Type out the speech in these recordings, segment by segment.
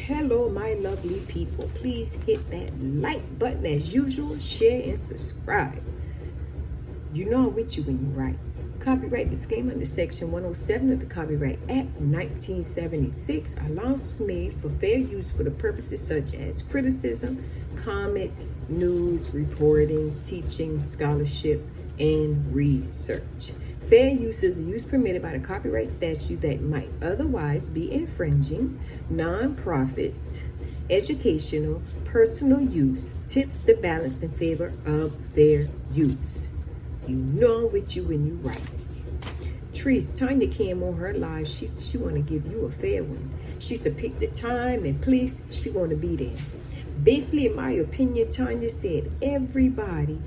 Hello, my lovely people. Please hit that like button as usual, share and subscribe. You know I'm with you when you write. Copyright disclaimer under Section 107 of the Copyright Act 1976. Allowance is made for fair use for the purposes such as criticism, comment, news, reporting, teaching, scholarship, and research. Fair use is the use permitted by the copyright statute that might otherwise be infringing. Non-profit, educational, personal use tips the balance in favor of fair use. You know I'm with you when you write. Trees, Tanya came on her live. She want to give you a fair one. She said pick the time and place. She want to be there. Basically, in my opinion, Tanya said everybody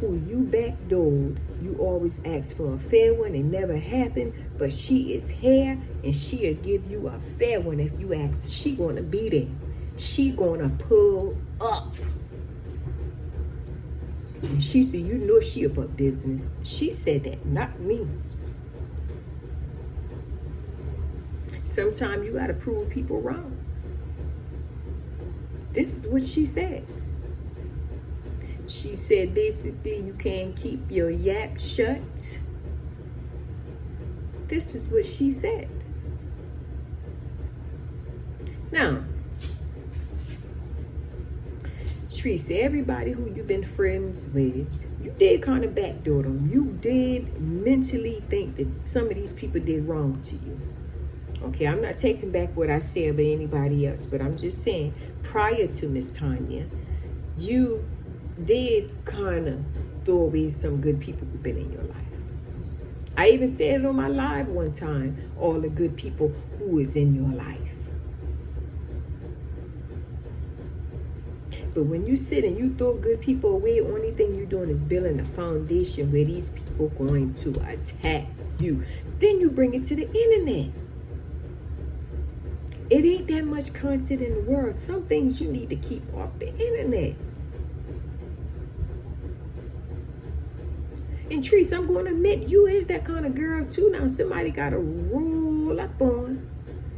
who you backdoored, you always ask for a fair one. It never happened, but she is here and she'll give you a fair one if you ask. She gonna be there. She gonna pull up. And she said, you know she about business. She said that, not me. Sometimes you gotta prove people wrong. This is what she said. She said basically you can't keep your yap shut. This is what she said. Now, Teresa, everybody who you've been friends with, you did kind of backdoor them. You did mentally think that some of these people did wrong to you. Okay, I'm not taking back what I said about anybody else, but I'm just saying prior to Miss Tanya, you did kind of throw away some good people who've been in your life. I even said it on my live one time, all the good people who is in your life. But when you sit and you throw good people away, only thing you're doing is building a foundation where these people going to attack you. Then you bring it to the internet. It ain't that much content in the world. Some things you need to keep off the internet. And Treese, I'm going to admit, you is that kind of girl too. Now, somebody got to roll up on,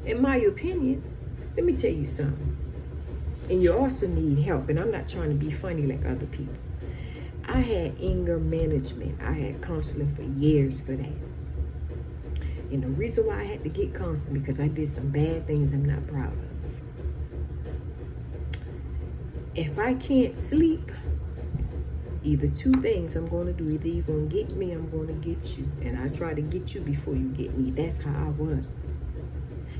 in my opinion. Let me tell you something. And you also need help. And I'm not trying to be funny like other people. I had anger management. I had counseling for years for that. And the reason why I had to get counseling because I did some bad things I'm not proud of. If I can't sleep, either two things I'm going to do. Either you're going to get me, I'm going to get you. And I try to get you before you get me. That's how I was.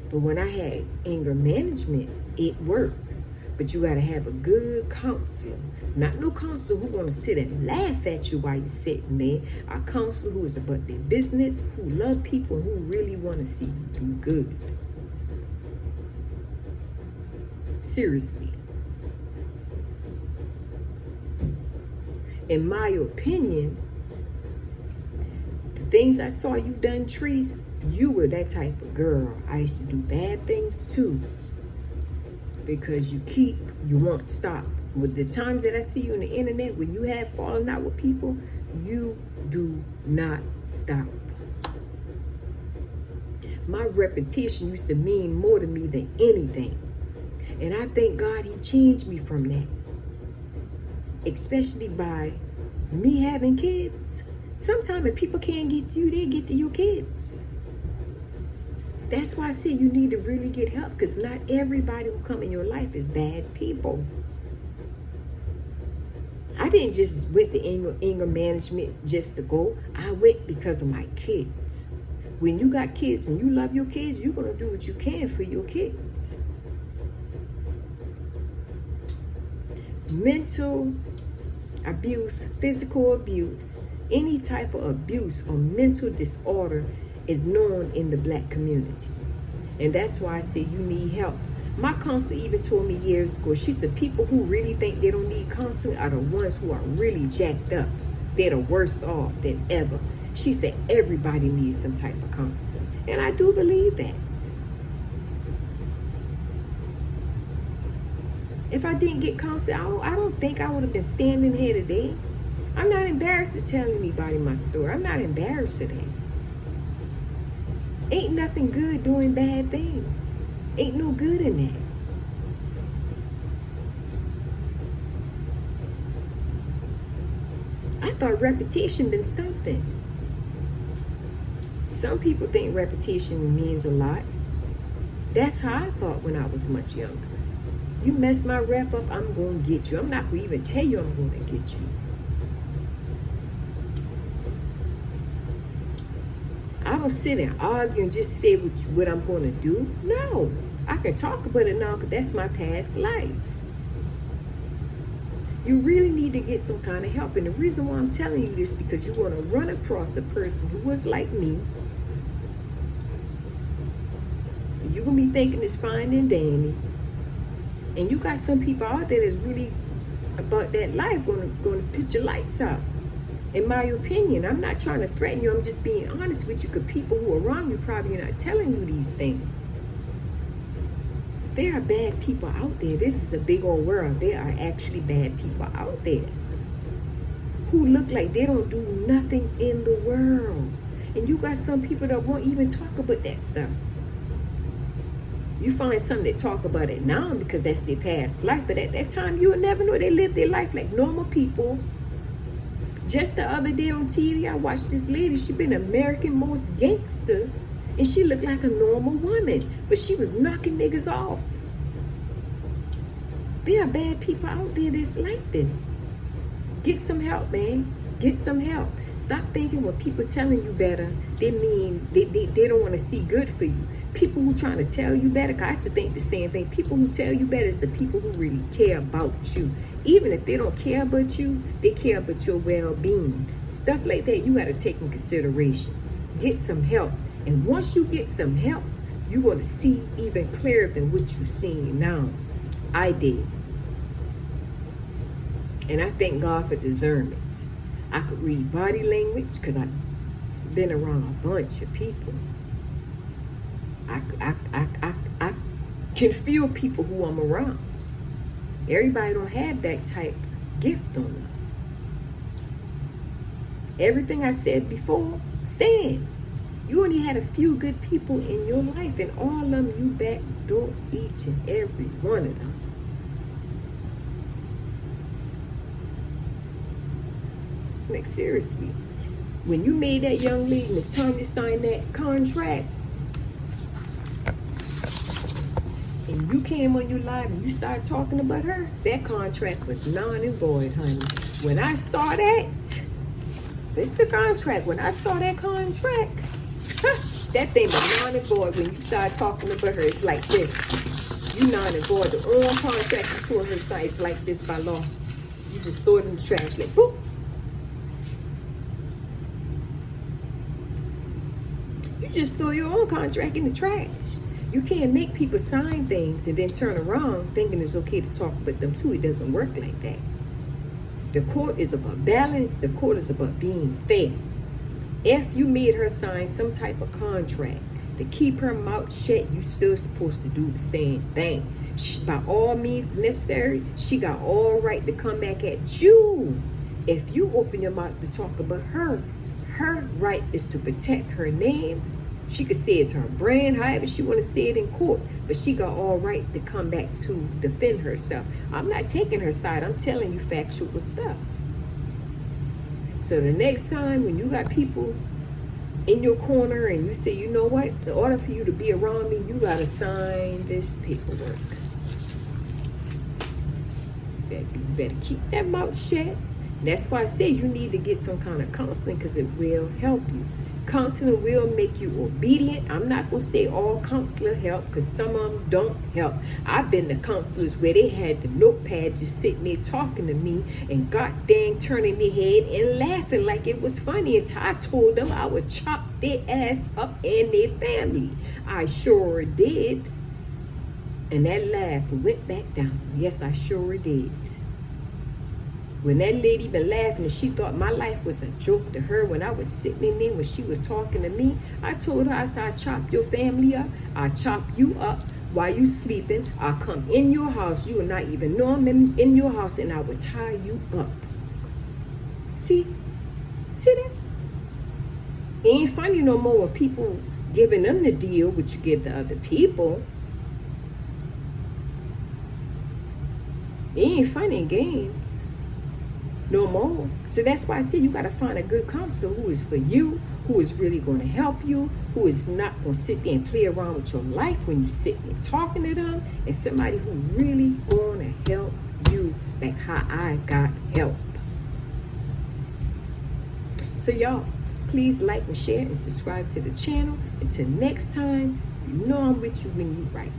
But when I had anger management, it worked. But you got to have a good counselor. Not no counselor who's going to sit and laugh at you while you're sitting there. A counselor who is about their business, who love people, who really want to see you do good. Seriously. In my opinion, the things I saw you done, Trees, you were that type of girl. I used to do bad things too. Because you won't stop. With the times that I see you on the internet, when you have fallen out with people, you do not stop. My reputation used to mean more to me than anything. And I thank God he changed me from that. Especially by me having kids. Sometimes if people can't get to you, they get to your kids. That's why I say you need to really get help, because not everybody who come in your life is bad people. I didn't just went to anger management just to go. I went because of my kids. When you got kids and you love your kids, you're going to do what you can for your kids. Mental abuse, physical abuse, any type of abuse or mental disorder is known in the black community. And that's why I say you need help. My counselor even told me years ago, she said people who really think they don't need counseling are the ones who are really jacked up. They're the worst off than ever. She said everybody needs some type of counseling. And I do believe that. If I didn't get counseling, I don't think I would have been standing here today. I'm not embarrassed to tell anybody my story. I'm not embarrassed of that. Ain't nothing good doing bad things. Ain't no good in that. thought repetition meant something. Some people think repetition means a lot. That's how I thought when I was much younger. You mess my rep up, I'm going to get you. I'm not going to even tell you I'm going to get you. I don't sit and argue and just say what I'm going to do. No. I can talk about it now because that's my past life. You really need to get some kind of help. And the reason why I'm telling you this, because you want to run across a person who was like me. You're going to be thinking it's fine and dandy. And you got some people out there that's really about that life going to put your lights out. In my opinion, I'm not trying to threaten you. I'm just being honest with you, because people who are around you probably are not telling you these things. There are bad people out there. This is a big old world. There are actually bad people out there who look like they don't do nothing in the world. And you got some people that won't even talk about that stuff. You find some that talk about it now because that's their past life. But at that time, you'll never know they lived their life like normal people. Just the other day on TV, I watched this lady. She been American most gangster. And she looked like a normal woman. But she was knocking niggas off. There are bad people out there that's like this. Get some help, man. Get some help. Stop thinking when people telling you better, they mean they don't want to see good for you. People who trying to tell you better, 'cause I used to think the same thing. People who tell you better is the people who really care about you. Even if they don't care about you, they care about your well-being. Stuff like that you got to take in consideration. Get some help. And once you get some help, you're going to see even clearer than what you're seeing now. I did. And I thank God for discernment. I could read body language because I've been around a bunch of people. I can feel people who I'm around. Everybody don't have that type gift on them. Everything I said before stands. You only had a few good people in your life, and all of them you backdoor each and every one of them. Like seriously, when you made that young lady, Miss Tanya, sign that contract, and you came on your live and you started talking about her, that contract was non and void, honey. When I saw that, it's the contract. When I saw that contract, that thing was non and void. When you start talking about her, it's like this. You non and void. The only contract you told her to sign is like this by law. You just throw it in the trash, like boop. You just throw your own contract in the trash. You can't make people sign things and then turn around thinking it's okay to talk about them too. It doesn't work like that. The court is about balance. The court is about being fair. If you made her sign some type of contract to keep her mouth shut, you still supposed to do the same thing. By all means necessary, she got all right to come back at you. If you open your mouth to talk about her, her right is to protect her name. She could say it's her brand, however she want to say it in court, but she got all right to come back to defend herself. I'm not taking her side. I'm telling you factual stuff. So the next time when you got people in your corner and you say, you know what, in order for you to be around me, you got to sign this paperwork. You better keep that mouth shut. That's why I say you need to get some kind of counseling, because it will help you. Counseling will make you obedient. I'm not going to say all counselor help, because some of them don't help. I've been to counselors where they had the notepad just sitting there talking to me and god dang turning their head and laughing like it was funny until I told them I would chop their ass up and their family. I sure did. And that laugh went back down. Yes, I sure did. When that lady been laughing and she thought my life was a joke to her when I was sitting in there when she was talking to me, I told her, I said, I chop your family up. I chop you up while you sleeping. I'll come in your house. You will not even know I'm in your house, and I will tie you up. See that? It ain't funny no more when people giving them the deal, which you give the other people. It ain't funny in games. no more. So that's why I say you got to find a good counselor who is for you, who is really going to help you, who is not going to sit there and play around with your life when you sit there talking to them, and somebody who really going to help you like how I got help. So y'all, please like and share and subscribe to the channel. Until next time, you know I'm with you when you right.